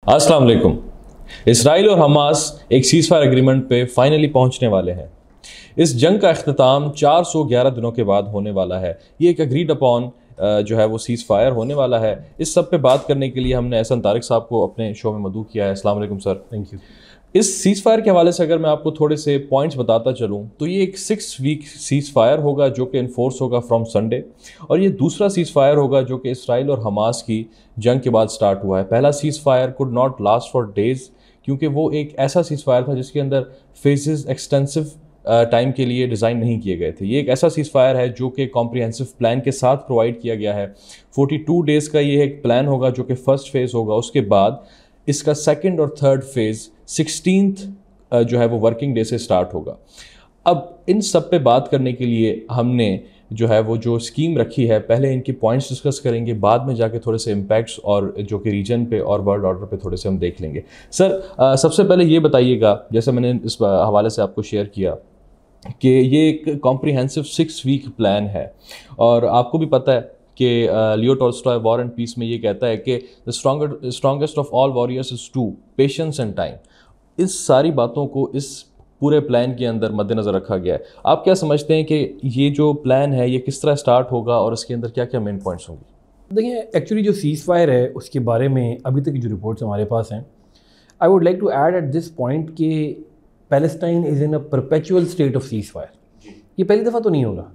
अस्सलाम वालेकुम। इसराइल और हमास एक सीज़ फायर एग्रीमेंट पे फाइनली पहुंचने वाले हैं। इस जंग का अख्ताम 411 दिनों के बाद होने वाला है। ये एक अग्रीड अपॉन जो है वो सीज़ फायर होने वाला है। इस सब पे बात करने के लिए हमने एहसन तारिक साहब को अपने शो में मदऊ किया है। अस्सलाम वालेकुम सर। Thank you. इस सीज़ फायर के हवाले से अगर मैं आपको थोड़े से पॉइंट्स बताता चलूँ तो ये एक 6 वीक सीज़ फायर होगा जो कि इन्फोर्स होगा फ्रॉम संडे, और ये दूसरा सीज़ फायर होगा जो कि इसराइल और हमास की जंग के बाद स्टार्ट हुआ है। पहला seize fire could not last for days क्योंकि वो एक ऐसा सीज़ फायर था जिसके अंदर फेजेस एक्सटेंसिव टाइम के लिए डिज़ाइन नहीं किए गए थे। ये एक ऐसा सीज़ फायर है जो कि कॉम्प्रिहेंसिव प्लान के साथ प्रोवाइड किया गया है। 42 डेज़ का ये एक प्लान होगा जो कि फर्स्ट फेज़ होगा। उसके बाद इसका सेकंड और थर्ड फेज़ 16th जो है वो वर्किंग डे से स्टार्ट होगा। अब इन सब पे बात करने के लिए हमने जो है वो जो स्कीम रखी है, पहले इनकी पॉइंट्स डिस्कस करेंगे, बाद में जाके थोड़े से इम्पैक्ट्स और जो कि रीजन पे और वर्ल्ड ऑर्डर पे थोड़े से हम देख लेंगे। सर सबसे पहले ये बताइएगा, जैसे मैंने इस हवाले से आपको शेयर किया कि ये एक कॉम्प्रिहेंसिव 6 वीक प्लान है, और आपको भी पता है कि Leo Tolstoy War and Peace में ये कहता है कि the strongest of all warriors is 2 patience and time. इस सारी बातों को इस पूरे प्लान के अंदर मद्देनज़र रखा गया है। आप क्या समझते हैं कि ये जो प्लान है ये किस तरह स्टार्ट होगा और इसके अंदर क्या क्या मेन पॉइंट्स होंगे? देखिए, एक्चुअली जो सीज़ फायर है उसके बारे में अभी तक की जो रिपोर्ट्स हमारे पास हैं, I would like to add at this point कि Palestine is in a perpetual state of ceasefire. ये पहली दफ़ा तो नहीं होगा।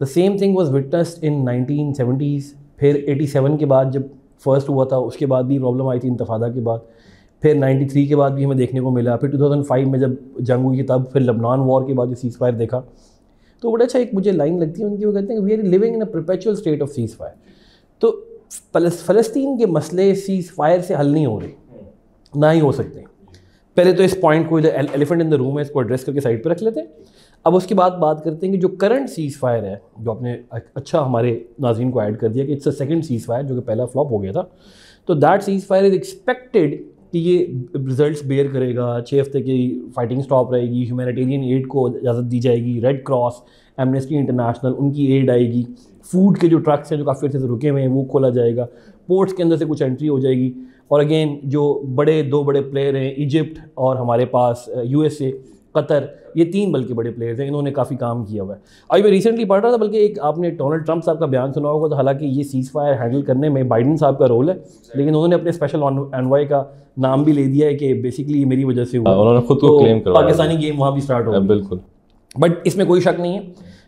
The same thing was witnessed in 1970s, फिर 87 के बाद जब फर्स्ट हुआ था उसके बाद भी प्रॉब्लम आई थी इंतफादा के बाद, फिर 93 के बाद भी हमें देखने को मिला, फिर 2005 में जब जंग हुई तब, फिर लबनान वॉर के बाद जो सीज़ फायर देखा। तो बड़ा अच्छा एक मुझे लाइन लगती है उनकी, वो कहते हैं we are living in a perpetual state of ceasefire. तो फ़लस्तीन के मसले सीज़ फायर से हल नहीं हो रहे, ना ही हो सकते। पहले तो इस पॉइंट को, एलिफेंट इन द रूम है, इसको एड्रेस करके साइड पर रख लेते हैं। अब उसके बाद बात करते हैं कि जो करंट सीज़ फायर है, जो आपने अच्छा हमारे नाज़रीन को ऐड कर दिया कि it's a second seize fire जो कि पहला फ्लॉप हो गया था। तो that seize fire is expected कि ये रिजल्ट्स बेयर करेगा। 6 हफ्ते की फाइटिंग स्टॉप रहेगी, ह्यूमैनिटेरियन एड को इजाज़त दी जाएगी, रेड क्रॉस, एमनेस्टी इंटरनेशनल उनकी एड आएगी, फूड के जो ट्रक्स हैं जो काफ़ी अर्से से रुके हुए हैं वो खोला जाएगा, पोर्ट्स के अंदर से कुछ एंट्री हो जाएगी। और अगेन जो दो बड़े प्लेयर हैं, इजिप्ट और हमारे पास USA, कतर, ये 3 बल्कि बड़े प्लेयर्स हैं, इन्होंने काफ़ी काम किया हुआ है। अभी मैं रिसेंटली पढ़ रहा था, बल्कि एक आपने डोनाल्ड ट्रंप साहब का बयान सुना होगा, तो हालांकि ये सीज़ फायर हैंडल करने में बाइडन साहब का रोल है, लेकिन उन्होंने अपने स्पेशल एनवॉय का नाम भी ले दिया है कि बेसिकली ये मेरी वजह से हुआ। उन्होंने खुद को क्लेम करवाया, पाकिस्तानी गेम वहाँ भी स्टार्ट हो। बिल्कुल। बट इसमें कोई शक नहीं है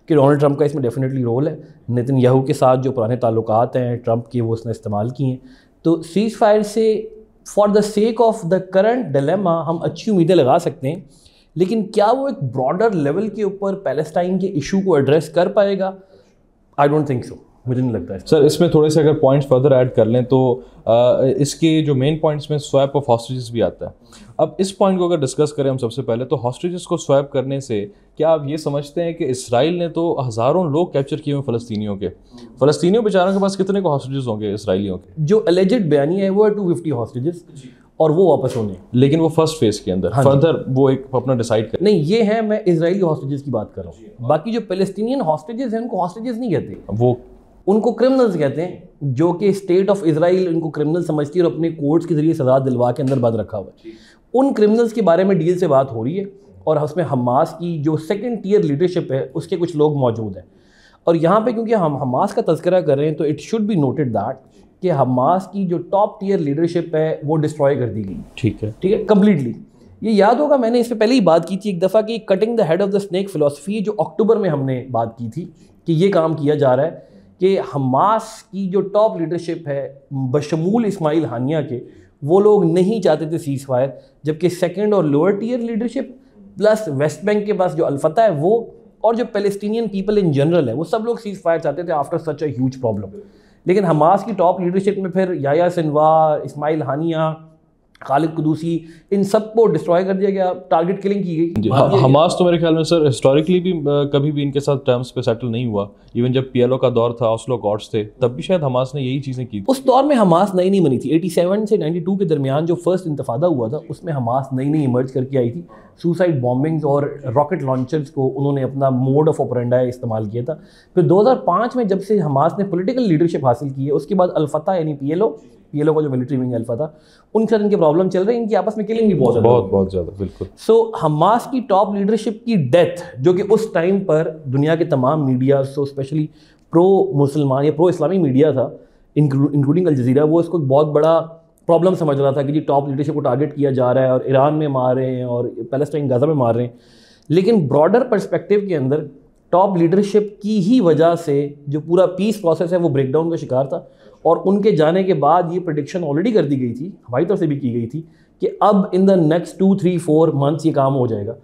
कि डोनाल्ड ट्रंप का इसमें डेफिनेटली रोल है। नेतन्याहू के साथ जो पुराने ताल्लुकात हैं ट्रंप के, वो उसने इस्तेमाल किए हैं। तो सीज़ फायर से for the sake of the current dilemma हम अच्छी उम्मीदें लगा सकते हैं, लेकिन क्या वो एक ब्रॉडर लेवल के ऊपर पैलेस्टाइन के इशू को एड्रेस कर पाएगा? आई डोंट थिंक सो, मुझे नहीं लगता है। सर इसमें थोड़े से अगर पॉइंट्स फर्दर ऐड कर लें तो इसके जो मेन पॉइंट्स में स्वैप ऑफ हॉस्टेजेस भी आता है। अब इस पॉइंट को अगर डिस्कस करें हम सबसे पहले, तो हॉस्टेजेस को स्वैप करने से क्या आप ये समझते हैं कि इसराइल ने तो हज़ारों लोग कैप्चर किए हुए फ़लस्तीनियों बेचारों के पास कितने को हॉस्टेजेस होंगे इसराइलियों के? जो एलिजेड बयानी है वो है 250 हॉस्टेजेस, और वो वापस होने, लेकिन वो फर्स्ट फेज के अंदर फर्दर वो एक अपना डिसाइड कर नहीं। ये है, मैं इजरायली हॉस्टेजेस की बात कर रहा हूँ। बाकी जो पैलेस्टीनियन हॉस्टेजेस हैं उनको हॉस्टेजेस नहीं कहते, वो उनको क्रिमिनल्स कहते हैं, जो कि स्टेट ऑफ इजराइल उनको क्रिमिनल समझती है और अपने कोर्ट्स के जरिए सजा दिलवा के अंदर बंद रखा हुआ है। उन क्रिमिनल्स के बारे में डील से बात हो रही है, और उसमें हमास की जो सेकंड टियर लीडरशिप है उसके कुछ लोग मौजूद हैं। और यहाँ पे क्योंकि हम हमास का तज़किरा कर रहे हैं, तो it should be noted that कि हमास की जो टॉप टियर लीडरशिप है वो डिस्ट्रॉय कर दी गई। ठीक है, कम्प्लीटली। ये याद होगा, मैंने इस पर पहले ही बात की थी एक दफ़ा कि cutting the head of the snake philosophy, जो अक्टूबर में हमने बात की थी कि ये काम किया जा रहा है कि हमास की जो टॉप लीडरशिप है बशमूल इस्माइल हानिया के, वो लोग नहीं चाहते थे सीज़ फायर, जबकि सेकंड और lower tier leadership plus West Bank के पास जो अल-फतह है वो, और जो पैलेस्टीनियन पीपल इन जनरल है, वो सब लोग सीज़ फायर चाहते थे after such a huge problem. लेकिन हमास की टॉप लीडरशिप में फिर याह्या सिनवार, इस्माइल हानिया, खालिद कुदूसी, इन सब को डिस्ट्रॉय कर दिया गया, टारगेट किलिंग की गई। हमास तो मेरे ख्याल में सर हिस्टोरिकली भी कभी भी इनके साथ टर्म्स पे सेटल नहीं हुआ। इवन जब PLO का दौर था, ऑस्लो अकॉर्ड्स थे, तब भी शायद हमास ने यही चीज़ें की। उस दौर में हमास नई नहीं बनी थी। 87 से 92 के दरमियान जो फर्स्ट इंतफादा हुआ था उसमें हमास नई इमर्ज करके आई थी। सुसाइड बॉम्बिंग्स और रॉकेट लॉन्चर्स को उन्होंने अपना मोड ऑफ ऑपरेंडाई इस्तेमाल किया था। फिर 2005 में जब से हमास ने पॉलिटिकल लीडरशिप हासिल की है, उसके बाद अल-फतह यानी PLO ये लोगों का जो मिलिट्री विंग अल्फा था, उनके साथ इनके प्रॉब्लम चल रहे हैं, इनकी आपस में किलिंग भी बहुत ज़्यादा बिल्कुल। सो हमास की टॉप लीडरशिप की डेथ, जो कि उस टाइम पर दुनिया के तमाम मीडिया, सो स्पेशली प्रो मुसलमान या प्रो इस्लामिक मीडिया था, इंक्लूडिंग अल जजीरा, वो इसको बहुत बड़ा प्रॉब्लम समझ रहा था कि जी टॉप लीडरशिप को टारगेट किया जा रहा है और ईरान में मार रहे हैं और पैलेस्टाइन गाजा में मार रहे हैं। लेकिन ब्रॉडर पर्सपेक्टिव के अंदर टॉप लीडरशिप की ही वजह से जो पूरा पीस प्रोसेस है वो ब्रेकडाउन का शिकार था, और उनके जाने के बाद ये प्रेडिक्शन ऑलरेडी कर दी गई थी, हमारी तरफ से भी की गई थी, कि अब इन द नेक्स्ट 2-3-4 मंथ्स ये काम हो जाएगा।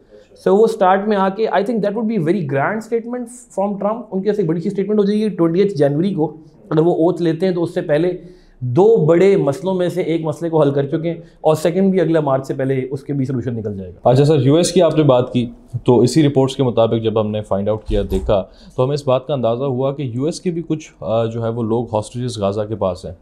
सो वो स्टार्ट में आके I think that would be very grand statement from Trump. उनके पास एक बड़ी सी स्टेटमेंट हो जाएगी 28 जनवरी को। अगर वो ओथ लेते हैं तो उससे पहले 2 बड़े मसलों में से एक मसले को हल कर चुके हैं, और सेकंड भी अगला मार्च से पहले उसके भी सोल्यूशन निकल जाएगा। अच्छा सर, यूएस की आपने बात की, तो इसी रिपोर्ट्स के मुताबिक जब हमने फाइंड आउट किया, देखा, तो हमें इस बात का अंदाज़ा हुआ कि यूएस के भी कुछ जो है वो लोग हॉस्टेजेस गाज़ा के पास हैं,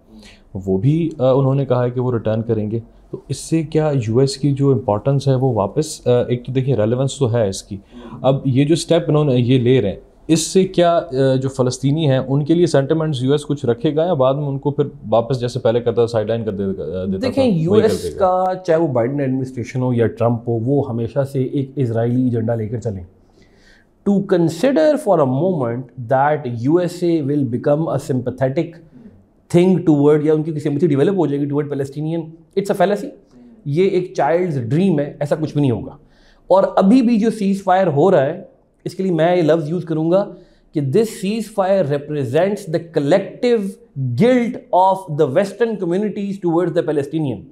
वो भी उन्होंने कहा है कि वो रिटर्न करेंगे। तो इससे क्या यूएस की जो इम्पोर्टेंस है वो वापस, एक तो देखिए रेलेवेंस तो है इसकी, अब ये जो स्टेप इन्होंने ये ले रहे हैं, इससे क्या जो फ़लस्तीनी हैं उनके लिए सेंटिमेंट्स यूएस कुछ रखेगा या बाद में उनको फिर वापस जैसे पहले करता साइडलाइन कर देता? देखें, यूएस का चाहे वो बाइडेन एडमिनिस्ट्रेशन हो या ट्रम्प हो, वो हमेशा से एक इजरायली एजेंडा लेकर चलें। To consider for a moment that USA will become a sympathetic thing toward, या उनकी सिंपैथी डेवलप हो जाएगी toward Palestinian, it's a fallacy. ये एक चाइल्ड्स ड्रीम है, ऐसा कुछ भी नहीं होगा। और अभी भी जो सीज फायर हो रहा है, इसके लिए मैं ये लफ्ज़ यूज़ करूँगा कि this cease fire represents the collective guilt of the western communities towards the Palestinian.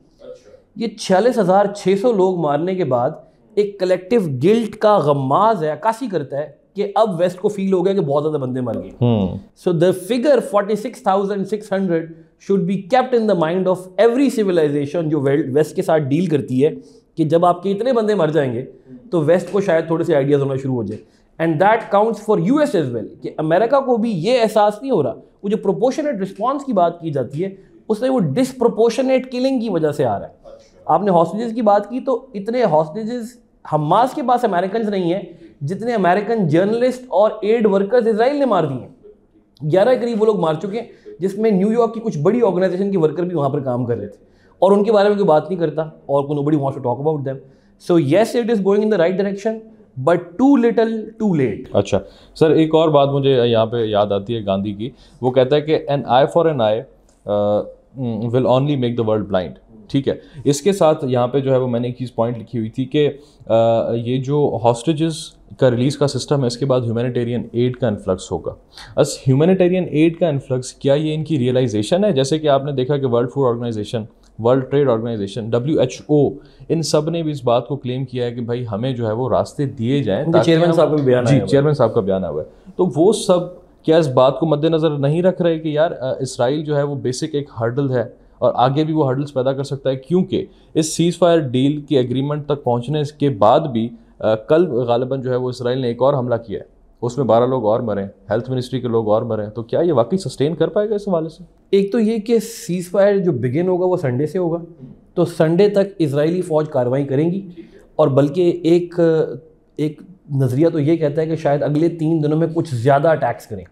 ये 46,600 लोग मारने के बाद एक कलेक्टिव गिल्ट का गम्माज है, अक्कासी करता है कि अब वेस्ट को फील हो गया कि बहुत ज़्यादा बंदे मर गए। So the figure 46,600 should be kept in the mind of every civilisation जो वेस्ट के साथ डील करती है, कि जब आपके इतने बंदे मर जाएंगे तो वेस्ट को शायद थोड़े से आइडियाज़ होना शुरू हो जाए। And that counts for US as well, कि अमेरिका को भी ये एहसास नहीं हो रहा। वो जो प्रोपोर्शनेट रिस्पॉन्स की बात की जाती है, उसमें वो डिसप्रोपोर्शनेट किलिंग की वजह से आ रहा है। आपने हॉस्टेजेस की बात की, तो इतने हॉस्टेजेस हमास के पास अमेरिकन नहीं है जितने अमेरिकन जर्नलिस्ट और एड वर्कर्स इजराइल ने मार दिए। 11 करीब वो लोग मार चुके हैं, जिसमें न्यूयॉर्क की कुछ बड़ी ऑर्गेनाइजेशन के वर्कर भी वहाँ पर काम कर रहे थे, और उनके बारे में कोई बात नहीं करता, और nobody wants to talk about them. So yes, it is going in the right direction, but too little too late. अच्छा सर, एक और बात मुझे यहाँ पे याद आती है गांधी की। वो कहता है कि an eye for an eye will only make the world blind. ठीक है, इसके साथ यहाँ पे जो है वो मैंने एक चीज़ पॉइंट लिखी हुई थी कि ये जो हॉस्टेजेस का रिलीज़ का सिस्टम है, इसके बाद ह्यूमैनिटेरियन एड का इन्फ्लक्स होगा। बस ह्यूमैनिटेरियन एड का इन्फ्लक्स, क्या ये इनकी रियलाइजेशन है? जैसे कि आपने देखा कि world food organisation, world trade organisation, WHO, इन सब ने भी इस बात को क्लेम किया है कि भाई हमें जो है वो रास्ते दिए जाएं। चेयरमैन साहब का बयान है, चेयरमैन साहब का बयान हुआ है। तो वो सब क्या इस बात को मद्देनजर नहीं रख रहे कि यार इसराइल जो है वो बेसिक एक हर्डल है और आगे भी वो हर्डल्स पैदा कर सकता है, क्योंकि इस सीज फायर डील की एग्रीमेंट तक पहुंचने के बाद भी कल गालिबन जो है वो इसराइल ने एक और हमला किया है, उसमें 12 लोग और मरे, हेल्थ मिनिस्ट्री के लोग और मरे। तो क्या ये वाकई सस्टेन कर पाएगा इस हवाले से? एक तो ये कि सीज फायर जो बिगिन होगा वो संडे से होगा, तो संडे तक इजरायली फ़ौज कार्रवाई करेंगी, और बल्कि एक नज़रिया तो ये कहता है कि शायद अगले 3 दिनों में कुछ ज़्यादा अटैक्स करें,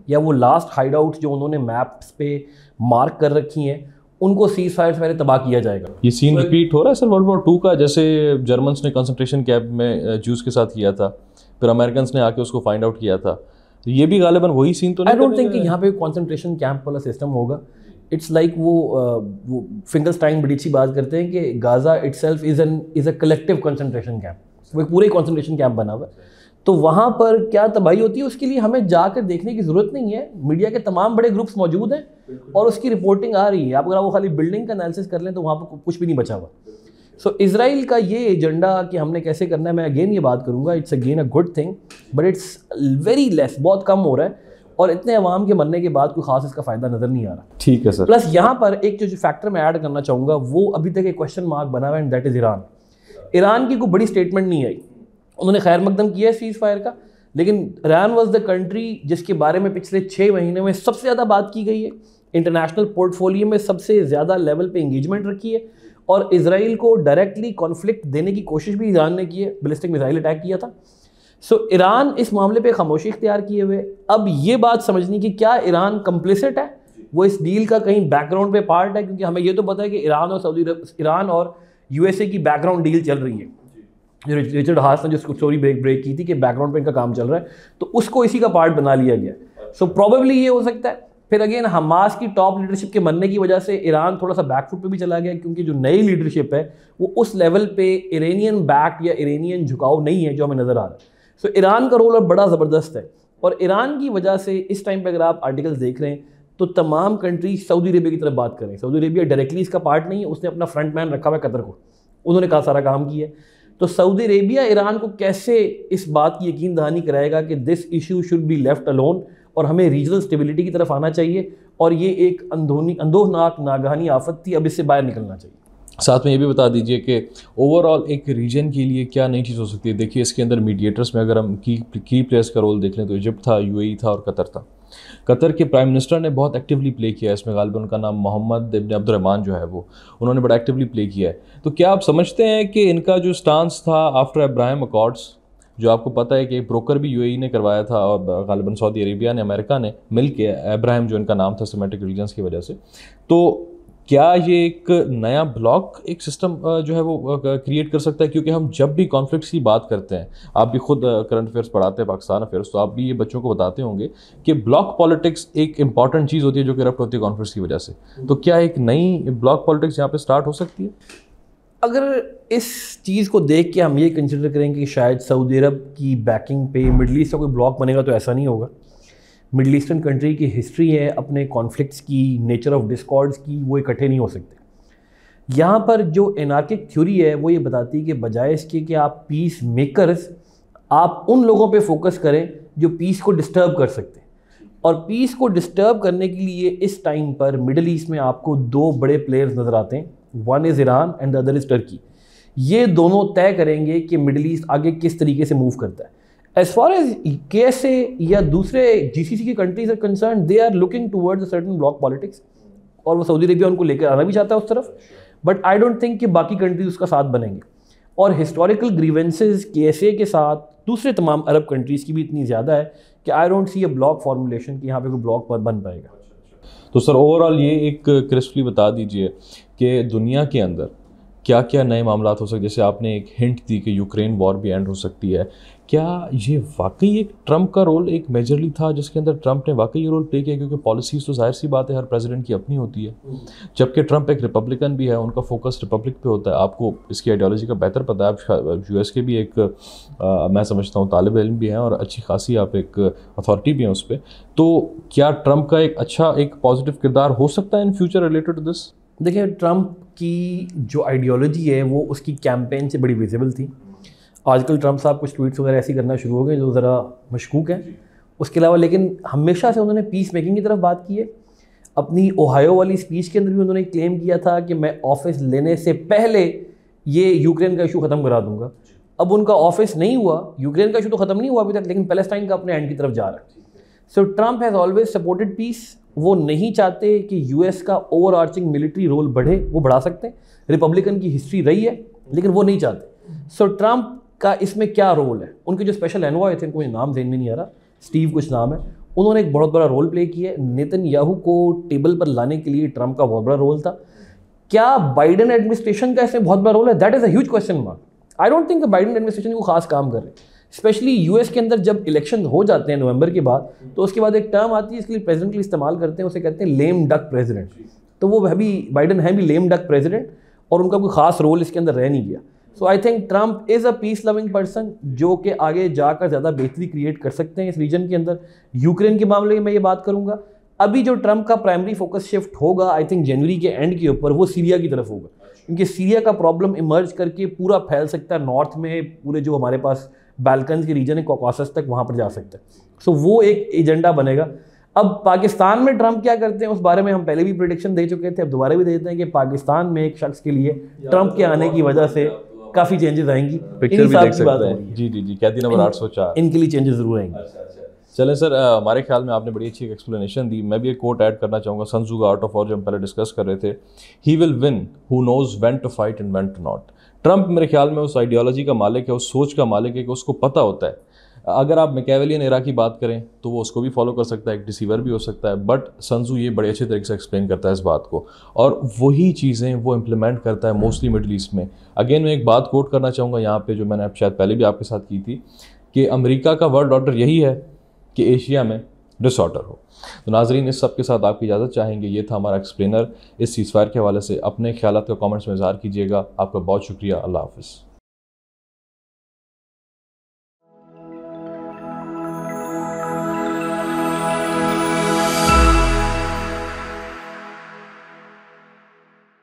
या वो लास्ट हाइड आउट जो उन्होंने मैप्स पे मार्क कर रखी हैं उनको सीज फायर से पहले तबाह किया जाएगा। ये सीन रिपीट हो रहा है सर वर्ल्ड वॉर 2 का, जैसे जर्मन्स ने कंसंट्रेशन कैंप में जूस के साथ किया था, फिर अमेरिकन ने आके उसको फाइंड आउट किया था। ये भी गालिबन वही सीन तो नहीं? आई डोंट थिंक कि यहाँ पे कंसंट्रेशन कैंप वाला सिस्टम होगा। इट्स लाइक वो फिंगरस्टाइन बड़ी अच्छी बात करते हैं कि Gaza itself is a collective concentration camp, वो पूरे कंसंट्रेशन कैंप बना हुआ है। तो वहाँ पर क्या तबाही होती है उसके लिए हमें जाकर देखने की ज़रूरत नहीं है। मीडिया के तमाम बड़े ग्रुप्स मौजूद हैं और उसकी रिपोर्टिंग आ रही है। आप अगर वो खाली बिल्डिंग का एनालिसिस कर लें तो वहाँ पर कुछ भी नहीं बचा हुआ। सो इजराइल का ये एजेंडा कि हमने कैसे करना है, मैं अगेन ये बात करूँगा, it's again a good thing, but it's very less, बहुत कम हो रहा है, और इतने अवाम के मरने के बाद कोई खास इसका फ़ायदा नज़र नहीं आ रहा। ठीक है सर। प्लस यहाँ पर एक जो फैक्टर मैं ऐड करना चाहूँगा वो अभी तक एक क्वेश्चन मार्क बना हुआ है, and that is Iran. Iran की कोई बड़ी स्टेटमेंट नहीं आई, उन्होंने खैर मकदम किया है सीज़ फायर का, लेकिन ईरान वाज द कंट्री जिसके बारे में पिछले 6 महीने में सबसे ज़्यादा बात की गई है, इंटरनेशनल पोर्टफोलियो में सबसे ज़्यादा लेवल पे एंगेजमेंट रखी है, और इजराइल को डायरेक्टली कॉन्फ्लिक्ट देने की कोशिश भी ईरान ने की है, बैलिस्टिक मिसाइल अटैक किया था। सो ईरान इस मामले पे खामोशी इख्तियार किए हुए। अब ये बात समझनी कि क्या ईरान कंप्लिसिट है वो इस डील का कहीं बैकग्राउंड पे पार्ट है, क्योंकि हमें ये तो पता है कि ईरान और यूएसए की बैकग्राउंड डील चल रही है। जो रिचर्ड हास ने जो स्टोरी ब्रेक की थी कि बैकग्राउंड पे इनका काम चल रहा है, तो उसको इसी का पार्ट बना लिया गया। सो प्रोबेबली ये हो सकता है। फिर अगेन हमास की टॉप लीडरशिप के बनने की वजह से ईरान थोड़ा सा बैकफुट पे भी चला गया, क्योंकि जो नई लीडरशिप है वो उस लेवल पे इरानियन बैक या इरानियन झुकाव नहीं है जो हमें नज़र आ रहा है। सो ईरान का रोल अब बड़ा ज़बरदस्त है, और ईरान की वजह से इस टाइम पे अगर आप आर्टिकल्स देख रहे हैं तो तमाम कंट्री सऊदी अरेबिया की तरफ बात करें। सऊदी अरेबिया डायरेक्टली इसका पार्ट नहीं है, उसने अपना फ्रंट मैन रखा हुआ है कतर को, उन्होंने कहा सारा काम किया है। तो सऊदी अरेबिया ईरान को कैसे इस बात की यकीन दहानी कराएगा कि this issue should be left alone और हमें रीजनल स्टेबिलिटी की तरफ आना चाहिए, और ये एक अंदोहनाक नागहानी आफत थी, अब इससे बाहर निकलना चाहिए। साथ में ये भी बता दीजिए कि ओवरऑल एक रीजन के लिए क्या नई चीज़ हो सकती है। देखिए इसके अंदर मीडिएटर्स में अगर हम की प्लेयर्स का रोल देख लें तो इजिप्ट था, यूएई था और कतर था। कतर के प्राइम मिनिस्टर ने बहुत एक्टिवली प्ले किया है इसमें, गालिबन उनका नाम मोहम्मद इब्न अब्दुर्रहमान जो है वो, उन्होंने बड़ा एक्टिवली प्ले किया है। तो क्या आप समझते हैं कि इनका जो स्टांस था आफ्टर अब्राहम अकॉर्ड्स, जो आपको पता है कि एक ब्रोकर भी यूएई ने करवाया था और गालिबन सऊदी अरेबिया ने, अमेरिका ने मिल के, अब्राहम जो इनका नाम था सेमेटिक रीजन्स की वजह से, तो क्या ये एक नया ब्लॉक एक सिस्टम जो है वो क्रिएट कर सकता है? क्योंकि हम जब भी कॉन्फ्लिक्ट्स की बात करते हैं, आप भी खुद करंट अफेयर्स पढ़ाते हैं, पाकिस्तान अफेयर्स, तो आप भी ये बच्चों को बताते होंगे कि ब्लॉक पॉलिटिक्स एक इंपॉर्टेंट चीज़ होती है जो करप्ट होती है कॉन्फ्लिक्ट्स की वजह से। तो क्या एक नई ब्लॉक पॉलिटिक्स यहाँ पे स्टार्ट हो सकती है? अगर इस चीज़ को देख के हम ये कंसिडर करेंगे कि शायद सऊदी अरब की बैकिंग पे मिडल ईस्ट का कोई ब्लॉक बनेगा, तो ऐसा नहीं होगा। मिडल ईस्टर्न कंट्री की हिस्ट्री है अपने कॉन्फ्लिक्ट्स की, नेचर ऑफ डिस्कॉर्ड्स की, वो इकट्ठे नहीं हो सकते। यहाँ पर जो एनार्किक थ्योरी है वो ये बताती है कि बजाय इसके कि आप पीस मेकर्स, आप उन लोगों पे फोकस करें जो पीस को डिस्टर्ब कर सकते हैं। और पीस को डिस्टर्ब करने के लिए इस टाइम पर मिडल ईस्ट में आपको दो बड़े प्लेयर्स नज़र आते हैं, one is Iran and the other is Turkey. ये दोनों तय करेंगे कि मिडल ईस्ट आगे किस तरीके से मूव करता है। As far as KSA या दूसरे GCC की countries are concern, they are looking towards a certain block politics, और वो सऊदी अरेबिया उनको लेकर आना भी चाहता है उस तरफ, बट आई डोंट थिंक कि बाकी कंट्रीज उसका साथ बनेंगे। और हिस्टोरिकल ग्रीवेंसेस KSA के साथ दूसरे तमाम अरब कंट्रीज़ की भी इतनी ज़्यादा है कि I don't see a block formulation कि यहाँ पे कोई ब्लॉक पर बन पाएगा। तो सर ओवरऑल ये एक क्रिस्पली बता दीजिए कि दुनिया के अंदर क्या क्या नए मामला हो सकते, जैसे आपने एक हिंट दी कि यूक्रेन वॉर भी एंड हो सकती है, क्या ये वाकई एक ट्रंप का रोल एक मेजरली था जिसके अंदर ट्रंप ने वाकई ये रोल प्ले किया? क्योंकि पॉलिसीज़ तो जाहिर सी बात है हर प्रेसिडेंट की अपनी होती है, जबकि ट्रंप एक रिपब्लिकन भी है, उनका फोकस रिपब्लिक पे होता है। आपको इसकी आइडियोलॉजी का बेहतर पता है, आप यूएस के भी एक मैं समझता हूँ तालिब इल्म भी हैं और अच्छी खासी आप एक अथॉरिटी भी हैं उस पर। तो क्या ट्रंप का एक अच्छा एक पॉजिटिव किरदार हो सकता है in future related to this? देखिए, ट्रंप की जो आइडियोलॉजी है वो उसकी कैंपेन से बड़ी विजिबल थी। आजकल ट्रंप साहब कुछ ट्वीट्स वगैरह ऐसी करना शुरू हो गए जो ज़रा मशकूक हैं। उसके अलावा लेकिन हमेशा से उन्होंने पीस मेकिंग की तरफ बात की है। अपनी ओहायो वाली स्पीच के अंदर भी उन्होंने क्लेम किया था कि मैं ऑफिस लेने से पहले ये यूक्रेन का इशू ख़त्म करा दूंगा। अब उनका ऑफिस नहीं हुआ, यूक्रेन का इशू तो ख़त्म नहीं हुआ अभी तक, लेकिन पैलेस्टाइन का अपने एंड की तरफ जा रहा है। So Trump has always supported peace. वो नहीं चाहते कि यूएस का ओवर आर्चिंग मिलिट्री रोल बढ़े, वो बढ़ा सकते हैं, रिपब्लिकन की हिस्ट्री रही है, लेकिन वो नहीं चाहते। सो ट्रंप का इसमें क्या रोल है? उनके जो स्पेशल एनवॉय थे, उनको मुझे नाम ध्यान में नहीं आ रहा, स्टीव कुछ नाम है, उन्होंने एक बहुत बड़ा रोल प्ले किया है। नेतन्याहू को टेबल पर लाने के लिए ट्रंप का बहुत बड़ा रोल था। क्या बाइडेन एडमिनिस्ट्रेशन का इसमें बहुत बड़ा रोल है? That is a huge question mark. I don't think Biden administration को खास काम कर रहे हैं। स्पेशली यूएस के अंदर जब इलेक्शन हो जाते हैं नवंबर के बाद, तो उसके बाद एक टर्म आती है, इसके लिए प्रेसिडेंट के लिए इस्तेमाल करते हैं, उसे कहते हैं लेम डक प्रेसिडेंट। तो वो अभी बाइडेन है भी लेम डक प्रेसिडेंट, और उनका कोई खास रोल इसके अंदर रह नहीं गया। So I think Trump is a peace loving person जो कि आगे जाकर ज़्यादा बेहतरी क्रिएट कर सकते हैं इस रीजन के अंदर। यूक्रेन के मामले में मैं ये बात करूँगा, अभी जो ट्रंप का प्राइमरी फोकस शिफ्ट होगा आई थिंक जनवरी के एंड के ऊपर, वो सीरिया की तरफ होगा, क्योंकि सीरिया का प्रॉब्लम इमर्ज करके पूरा फैल सकता है नॉर्थ में, पूरे जो हमारे पास बाल्कन्स के रीजन है, कॉकासस तक, वहाँ पर जा सकता है। सो वो एक एजेंडा बनेगा। अब पाकिस्तान में ट्रंप क्या करते हैं उस बारे में हम पहले भी प्रेडिक्शन दे चुके थे, अब दोबारा भी दे देते हैं कि पाकिस्तान में एक शख्स के लिए ट्रंप के आने की वजह से काफ़ी चेंजेस आएंगी। पिक्चर भी देख सकते हैं। जी जी जी, कैदी नंबर 804, इनके लिए चेंजेस जरूर आएंगे। चलें सर, हमारे ख्याल में आपने बड़ी अच्छी एक एक्सप्लेनेशन दी। मैं भी एक कोट ऐड करना चाहूँगा सन त्जू का आर्ट ऑफ वॉर, जो हम पहले डिस्कस कर रहे थे, he will win who knows when to fight and when to not. Trump मेरे ख्याल में उस आइडियोलॉजी का मालिक है, उस सोच का मालिक है कि उसको पता होता है अगर आप मैकेवेलियन एरा की बात करें तो वो उसको भी फॉलो कर सकता है, एक डिसीवर भी हो सकता है, बट सन त्जू ये बड़े अच्छे तरीके से एक्सप्लेन करता है इस बात को, और वही चीज़ें वो इम्प्लीमेंट करता है मोस्टली मिडल ईस्ट में। अगेन मैं एक बात कोट करना चाहूँगा यहाँ पे, जो मैंने शायद पहले भी आपके साथ की थी, कि अमेरिका का वर्ल्ड ऑर्डर यही है कि एशिया में डिसऑर्डर हो। तो नाजरीन, इस सब के साथ आपकी इजाज़त चाहेंगे। ये था हमारा एक्सप्लेनर इस सीज़फायर के हवाले से। अपने ख्यालात का कमेंट्स में इज़हार कीजिएगा। आपका बहुत शुक्रिया। अल्लाह हाफ़िज़।